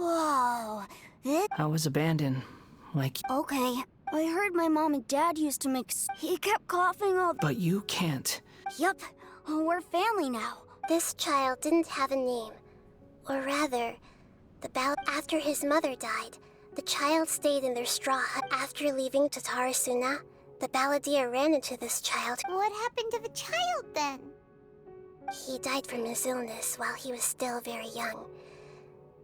Whoa. This... I was abandoned, like... Okay. I heard my mom and dad used to make He kept coughing all... But you can't. Yup. We're family now. This child didn't have a name. Or rather, after his mother died, the child stayed in their straw hut. After leaving Tatarasuna, the balladeer ran into this child. What happened to the child then? He died from his illness while he was still very young.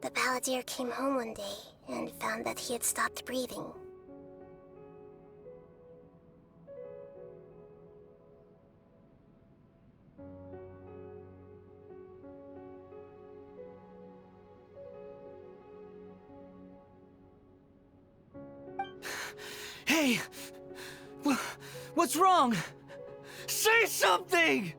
The balladeer came home one day and found that he had stopped breathing. Hey! What's wrong? Say something!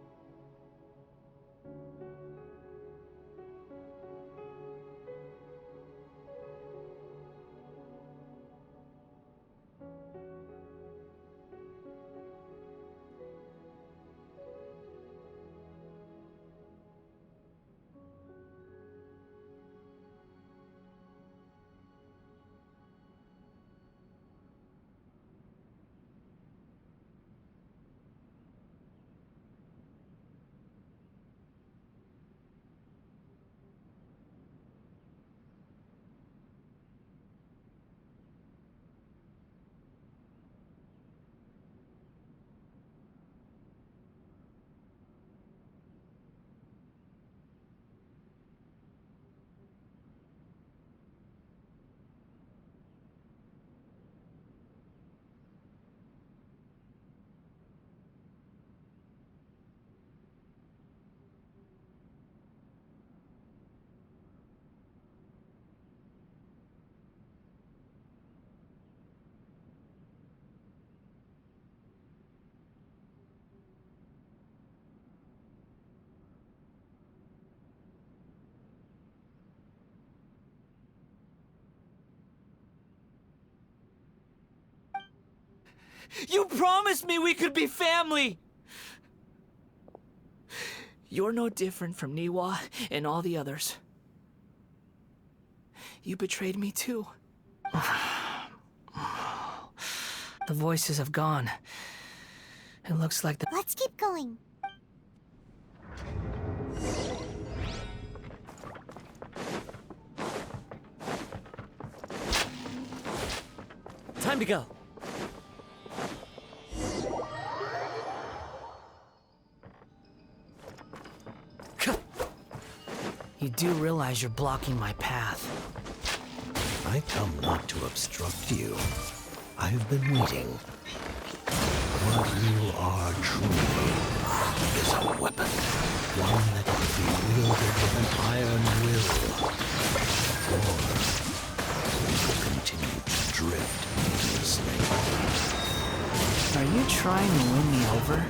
You promised me we could be family! You're no different from Niwa and all the others. You betrayed me too. The voices have gone. It looks like the... Let's keep going. Time to go. You do realize you're blocking my path. I come not to obstruct you. I've been waiting. What you are truly is a weapon. One that can be wielded with an iron will. Or you will continue to drift in slave. Are you trying to win me over?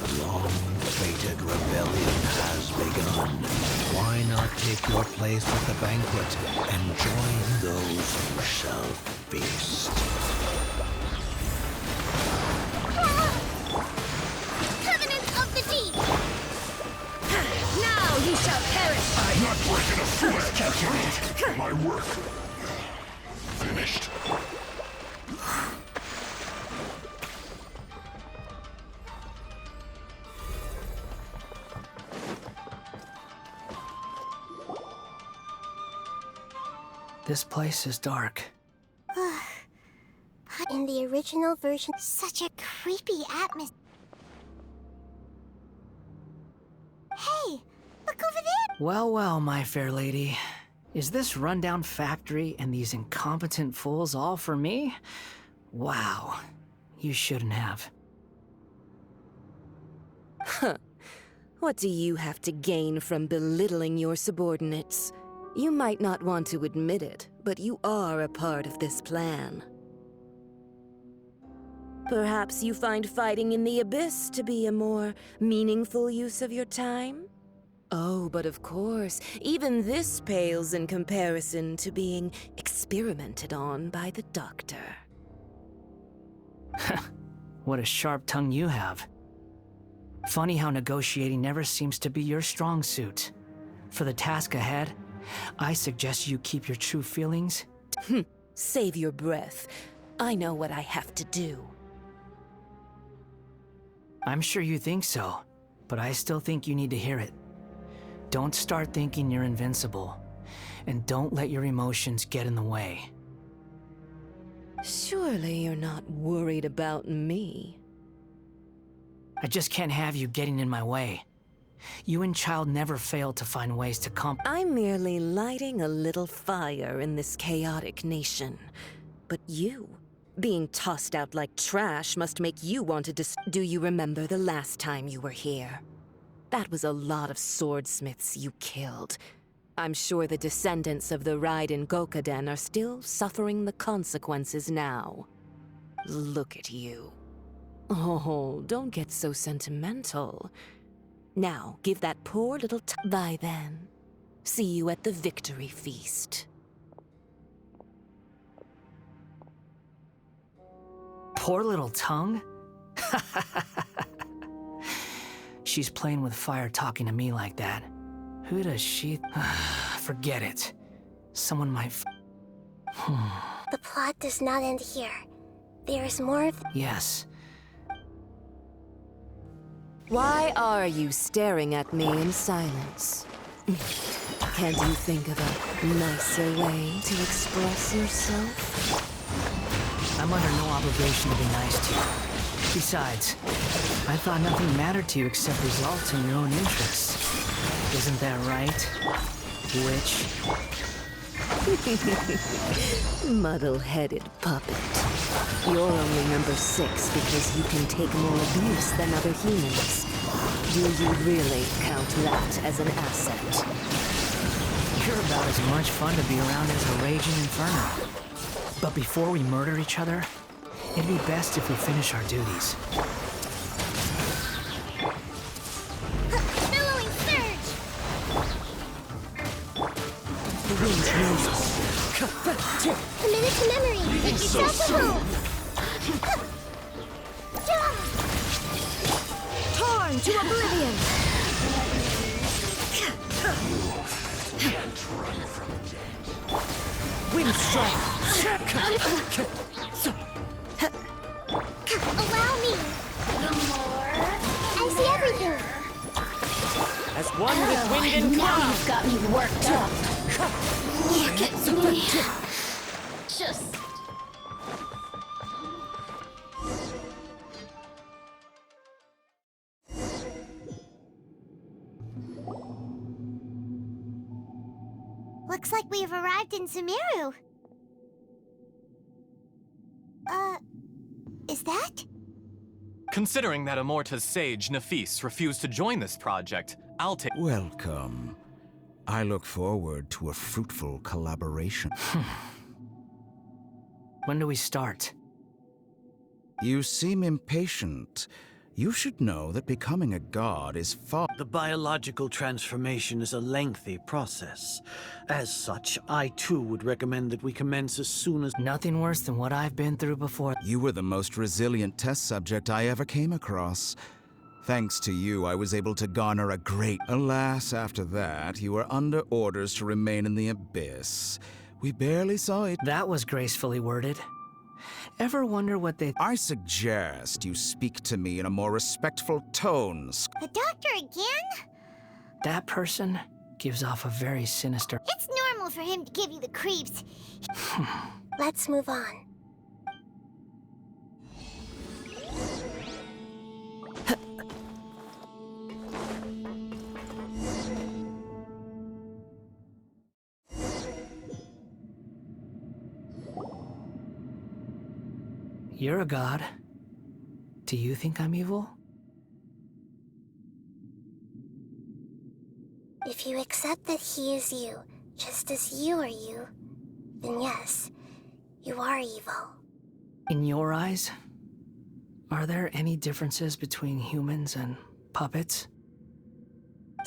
The long-fated rebellion has begun. Why not take your place at the banquet and join those who shall feast? Covenant of the Deep! Now he shall perish! I'm not working a flag captured. My work finished. This place is dark. In the original version, Such a creepy atmosphere. Hey, look over there! Well, well, my fair lady. Is this rundown factory and these incompetent fools all for me? Wow. You shouldn't have. What do you have to gain from belittling your subordinates? You might not want to admit it, but you are a part of this plan. Perhaps you find fighting in the Abyss to be a more meaningful use of your time? Oh, but of course, even this pales in comparison to being experimented on by the Doctor. What a sharp tongue you have. Funny how negotiating never seems to be your strong suit. For the task ahead, I suggest you keep your true feelings. Save your breath. I know what I have to do. I'm sure you think so, but I still think you need to hear it. Don't start thinking you're invincible, and don't let your emotions get in the way. Surely you're not worried about me. I just can't have you getting in my way. You and Child never fail to find ways to I'm merely lighting a little fire in this chaotic nation. But you, being tossed out like trash, must make you want to Do you remember the last time you were here? That was a lot of swordsmiths you killed. I'm sure the descendants of the Raiden Gokaden are still suffering the consequences now. Look at you. Oh, don't get so sentimental. Now, give that poor little Bye then. See you at the victory feast. Poor little tongue? She's playing with fire talking to me like that. Who does she... Forget it. Someone might... The plot does not end here. There is more of... Yes. Why are you staring at me in silence? Can't you think of a nicer way to express yourself? I'm under no obligation to be nice to you. Besides, I thought nothing mattered to you except results in your own interests. Isn't that right, witch? Muddle-headed puppet. You're only number 6 because you can take more abuse than other humans. Do you really count that as an asset? You're about as much fun to be around as a raging inferno. But before we murder each other, it'd be best if we finish our duties. Billowing surge! The wind's roses. A minute to memory! Take yourself a home! Torn to oblivion! Can't run from death. Wind strike! Allow me! I see everything! As one with wind and Now cloud. you've got me worked up. Look at me. Just... Looks like we've arrived in Sumeru. Is that? Considering that Amorta's sage, Nafis, refused to join this project, I'll take... Welcome. I look forward to a fruitful collaboration. When do we start? You seem impatient. You should know that becoming a god is far... The biological transformation is a lengthy process. As such, I too would recommend that we commence as soon as... Nothing worse than what I've been through before. You were the most resilient test subject I ever came across. Thanks to you, I was able to garner a great... Alas, after that, you were under orders to remain in the abyss. We barely saw it. That was gracefully worded. Ever wonder what they... I suggest you speak to me in a more respectful tone. The doctor again? That person gives off a very sinister... It's normal for him to give you the creeps. Let's move on. You're a god. Do you think I'm evil? If you accept that he is you, just as you are you, then yes, you are evil. In your eyes, are there any differences between humans and puppets?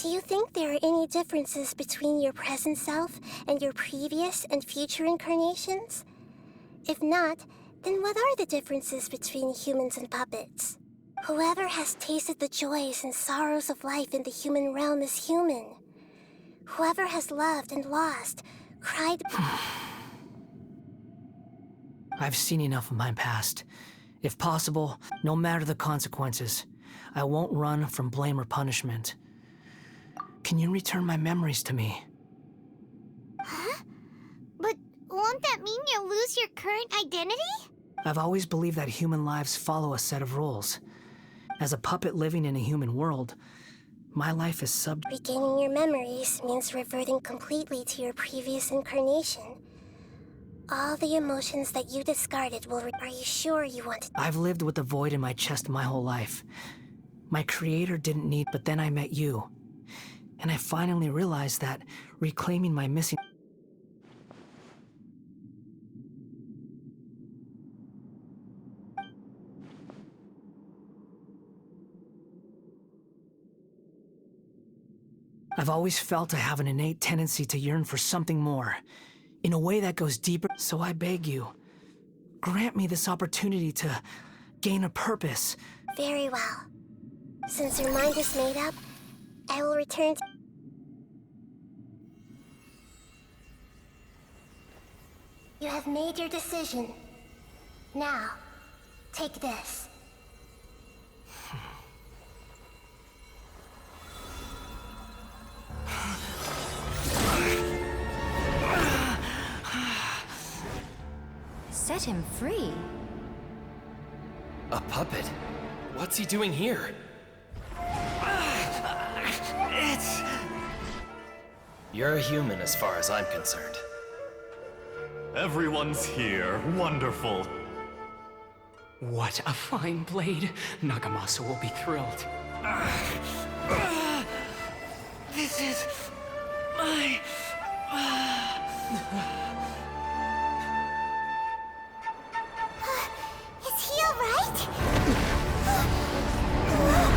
Do you think there are any differences between your present self and your previous and future incarnations? If not, then what are the differences between humans and puppets? Whoever has tasted the joys and sorrows of life in the human realm is human. Whoever has loved and lost, cried. I've seen enough of my past. If possible, no matter the consequences, I won't run from blame or punishment. Can you return my memories to me? Huh? But won't that mean you'll lose your current identity? I've always believed that human lives follow a set of rules. As a puppet living in a human world, my life is Regaining your memories means reverting completely to your previous incarnation. All the emotions that you discarded will Are you sure you want to? I've lived with the void in my chest my whole life. My creator didn't need, but then I met you. And I finally realized that reclaiming my missing... I've always felt I have an innate tendency to yearn for something more, in a way that goes deeper. So I beg you, grant me this opportunity to gain a purpose. Very well. Since your mind is made up, I will return to... You have made your decision. Now, take this. Set him free. A puppet? What's he doing here? You're a human as far as I'm concerned. Everyone's here. Wonderful. What a fine blade. Nagamasa will be thrilled. This is my... Is he alright? No way!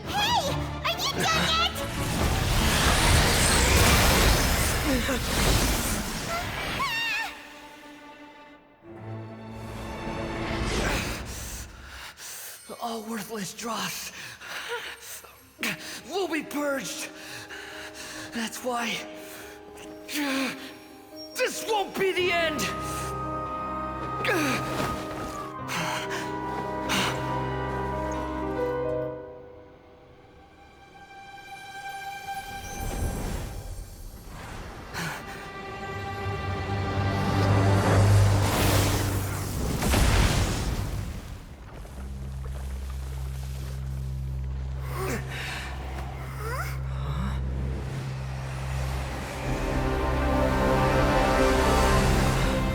Hey! Are you done yet? All worthless dross will be purged. That's why this won't be the end.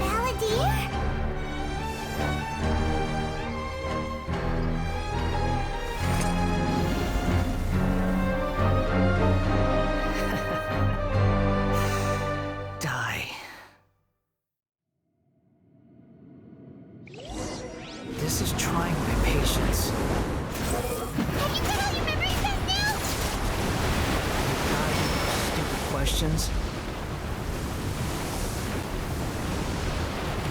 Balladeer? Die. This is trying my patience. Have you got all your memories back now? Stupid questions.